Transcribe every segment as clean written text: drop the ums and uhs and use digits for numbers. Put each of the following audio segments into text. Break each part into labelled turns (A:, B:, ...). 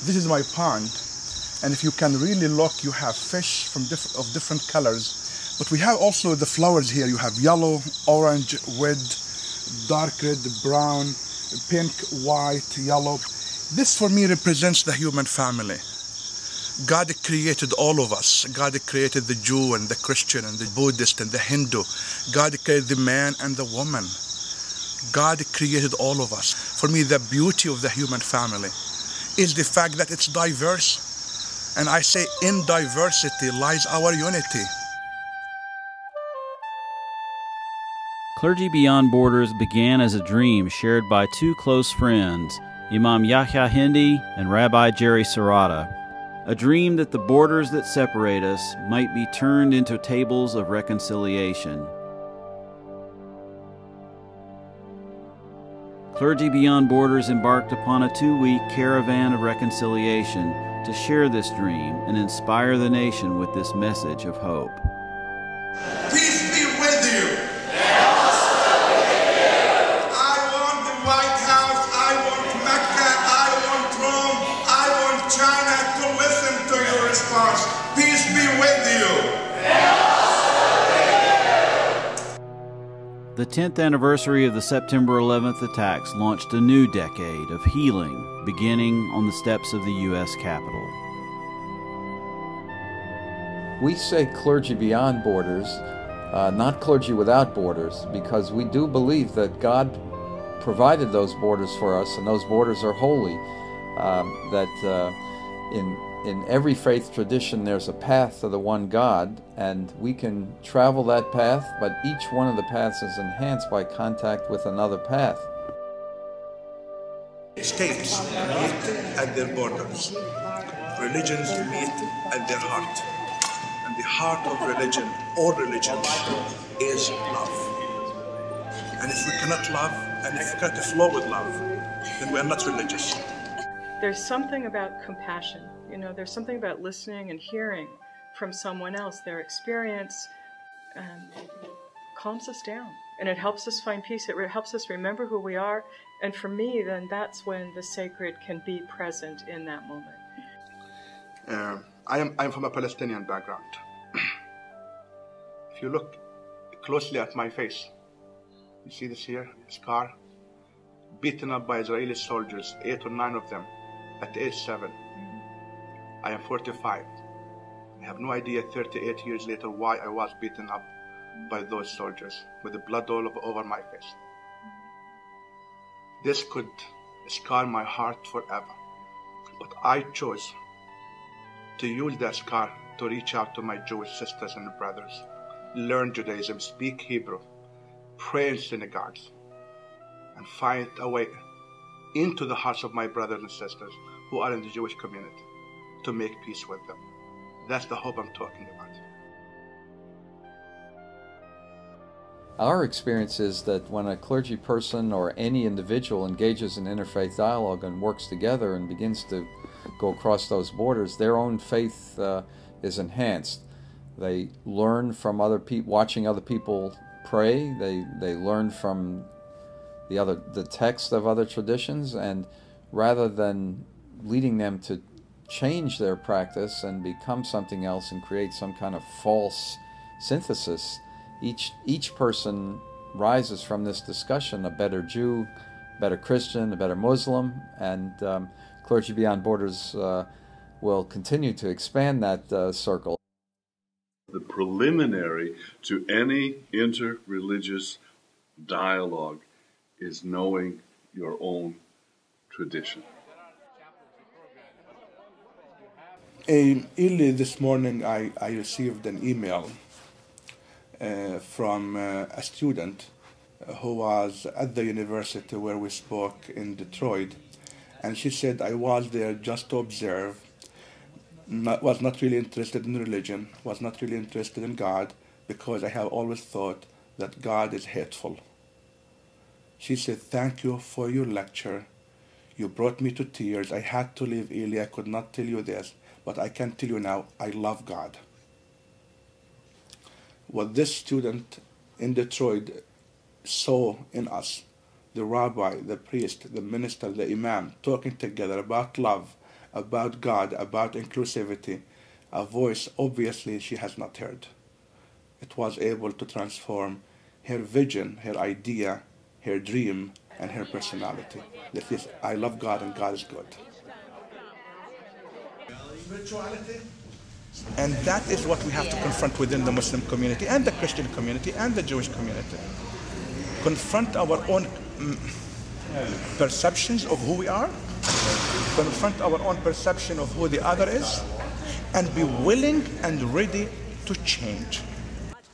A: This is my pond, and if you can really look, you have fish from different colors. But we have also the flowers here. You have yellow, orange, red, dark red, brown, pink, white, yellow. This for me represents the human family. God created all of us. God created the Jew and the Christian and the Buddhist and the Hindu. God created the man and the woman. God created all of us. For me, the beauty of the human family is the fact that it's diverse. And I say in diversity lies our unity.
B: Clergy Beyond Borders began as a dream shared by two close friends, Imam Yahya Hindi and Rabbi Jerry Serrata. A dream that the borders that separate us might be turned into tables of reconciliation. Clergy Beyond Borders embarked upon a 2-week caravan of reconciliation to share this dream and inspire the nation with this message of hope.
C: Peace be with you. I want the White House, I want Mecca, I want Rome, I want China to listen to your response. Peace be with you.
B: The 10th anniversary of the September 11th attacks launched a new decade of healing, beginning on the steps of the U.S. Capitol.
D: We say Clergy Beyond Borders, not Clergy Without Borders, because we do believe that God provided those borders for us, and those borders are holy. In every faith tradition there's a path to the one God, and we can travel that path, but each one of the paths is enhanced by contact with another path.
E: States meet at their borders. Religions meet at their heart. And the heart of religion, all religions, is love. And if we cannot love, and if we cannot flow with love, then we are not religious.
F: There's something about compassion. You know, there's something about listening and hearing from someone else. Their experience calms us down, and it helps us find peace. It helps us remember who we are. And for me, then that's when the sacred can be present in that moment.
A: I'm from a Palestinian background. If you look closely at my face, you see this here, scar, beaten up by Israeli soldiers, 8 or 9 of them, at age 7. I am 45. I have no idea 38 years later why I was beaten up by those soldiers with the blood all over my face. This could scar my heart forever. But I chose to use that scar to reach out to my Jewish sisters and brothers, learn Judaism, speak Hebrew, pray in synagogues, and find a way into the hearts of my brothers and sisters who are in the Jewish community to make peace with them. That's the hope I'm talking about.
D: Our experience is that when a clergy person or any individual engages in interfaith dialogue and works together and begins to go across those borders, their own faith is enhanced. They learn from other people, watching other people pray. They learn from the text of other traditions, and rather than leading them to change their practice and become something else and create some kind of false synthesis, each person rises from this discussion a better Jew, a better Christian, a better Muslim, and Clergy Beyond Borders will continue to expand that circle.
G: The preliminary to any interreligious dialogue is knowing your own tradition.
A: Early this morning, I received an email from a student who was at the university where we spoke in Detroit, and she said, I was there just to observe, was not really interested in religion, was not really interested in God, because I have always thought that God is hateful. She said, thank you for your lecture. You brought me to tears. I had to leave early. I could not tell you this, but I can tell you now, I love God. What this student in Detroit saw in us, the rabbi, the priest, the minister, the imam, talking together about love about God, about inclusivity, a voice obviously she has not heard. It was able to transform her vision, her idea, her dream, and her personality. That is, I love God and God is good. Spirituality. And that is what we have to confront within the Muslim community and the Christian community and the Jewish community. Confront our own perceptions of who we are, confront our own perception of who the other is, and be willing and ready to change.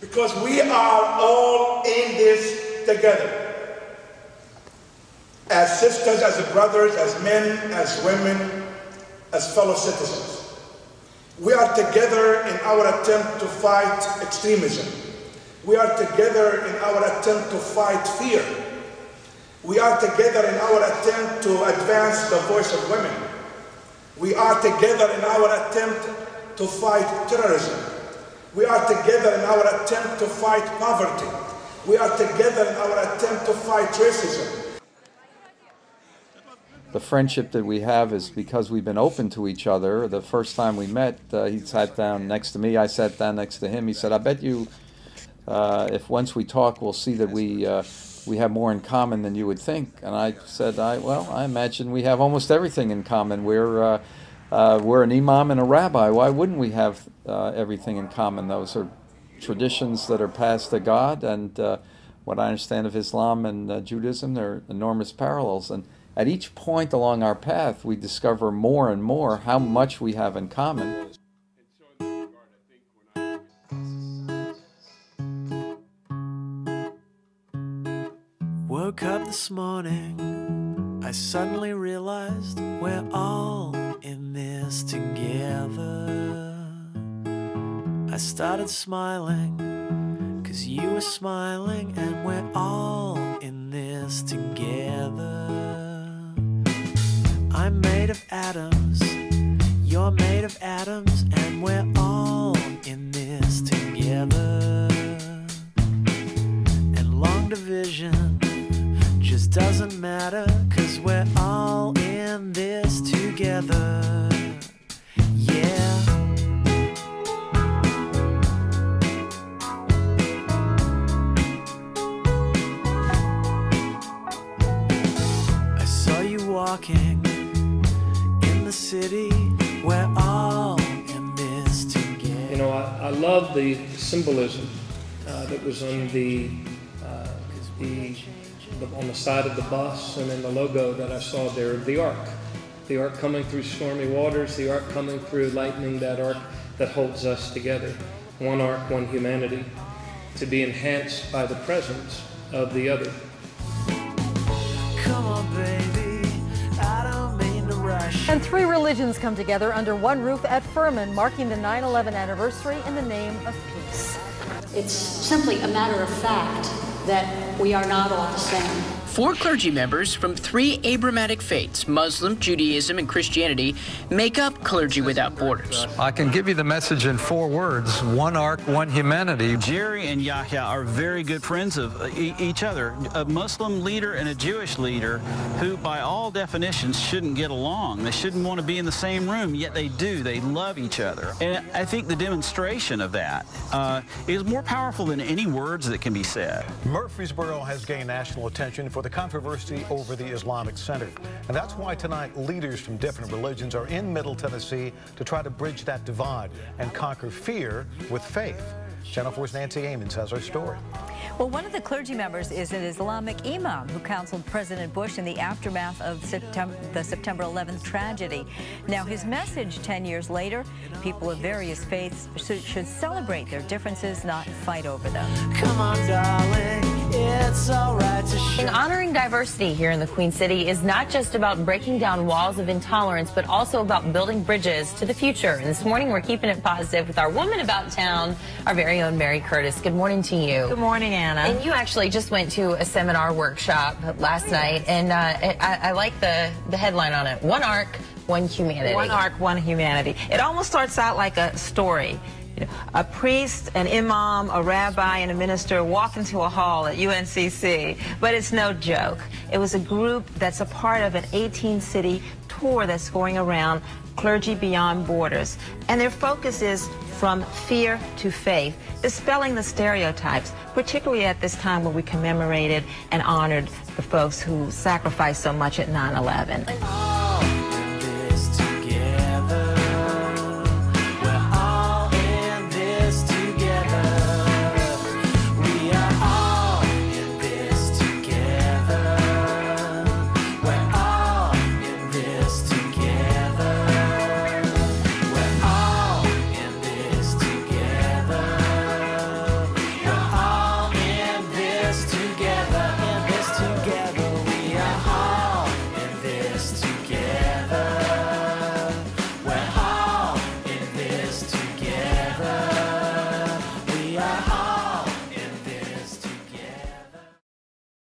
E: Because we are all in this together. As sisters, as brothers, as men, as women, as fellow citizens. We are together in our attempt to fight extremism. We are together in our attempt to fight fear. We are together in our attempt to advance the voice of women. We are together in our attempt to fight terrorism. We are together in our attempt to fight poverty. We are together in our attempt to fight racism.
D: The friendship that we have is because we've been open to each other. The first time we met, he sat down next to me, I sat down next to him. He said, I bet you if once we talk, we'll see that we have more in common than you would think. And I said, well, I imagine we have almost everything in common. We're an imam and a rabbi. Why wouldn't we have everything in common? Those are traditions that are passed to God, and what I understand of Islam and Judaism, there are enormous parallels. And at each point along our path, we discover more and more how much we have in common.
H: Woke up this morning, I suddenly realized we're all in this together. I started smiling, 'cause you were smiling, and we're all in this together. I'm made of atoms, you're made of atoms, and we're all in this together. And long division just doesn't matter, 'cause we're all in this together. Yeah. I saw you walking in the city, we're all in this together.
I: You know, I love the symbolism that was on on the side of the bus and in the logo that I saw there of the ark. The ark coming through stormy waters, the ark coming through lightning, that ark that holds us together. One ark, one humanity, to be enhanced by the presence of the other.
H: Come on, baby, I don't mean to rush.
J: And three religions come together under one roof at Furman, marking the 9/11 anniversary in the name of peace.
K: It's simply a matter of fact that we are not all the same.
L: 4 clergy members from 3 Abrahamic faiths, Muslim, Judaism, and Christianity, make up Clergy Without Borders.
M: I can give you the message in 4 words: one ark, one humanity.
B: Jerry and Yahya are very good friends of each other, a Muslim leader and a Jewish leader who, by all definitions, shouldn't get along. They shouldn't want to be in the same room, yet they do. They love each other. And I think the demonstration of that is more powerful than any words that can be said.
N: Murfreesboro has gained national attention for the controversy over the Islamic Center. And that's why tonight leaders from different religions are in Middle Tennessee to try to bridge that divide and conquer fear with faith. Channel 4's Nancy Amons has our story.
O: Well, one of the clergy members is an Islamic imam who counseled President Bush in the aftermath of the September 11th tragedy. Now, his message 10 years later, people of various faiths should celebrate their differences, not fight over them.
H: Come on, darling, it's all right to share.
P: Honoring diversity here in the Queen City is not just about breaking down walls of intolerance, but also about building bridges to the future. And this morning, we're keeping it positive with our woman about town, our very own Mary Curtis. Good morning to you.
Q: Good morning, Anna.
P: And you actually just went to a seminar workshop last night, and I like the headline on it: One Ark, One Humanity.
Q: One Ark, One Humanity. It almost starts out like a story. A priest, an imam, a rabbi, and a minister walk into a hall at UNCC, but it's no joke. It was a group that's a part of an 18-city, tour that's going around, Clergy Beyond Borders. And their focus is from fear to faith, dispelling the stereotypes, particularly at this time where we commemorated and honored the folks who sacrificed so much at 9/11.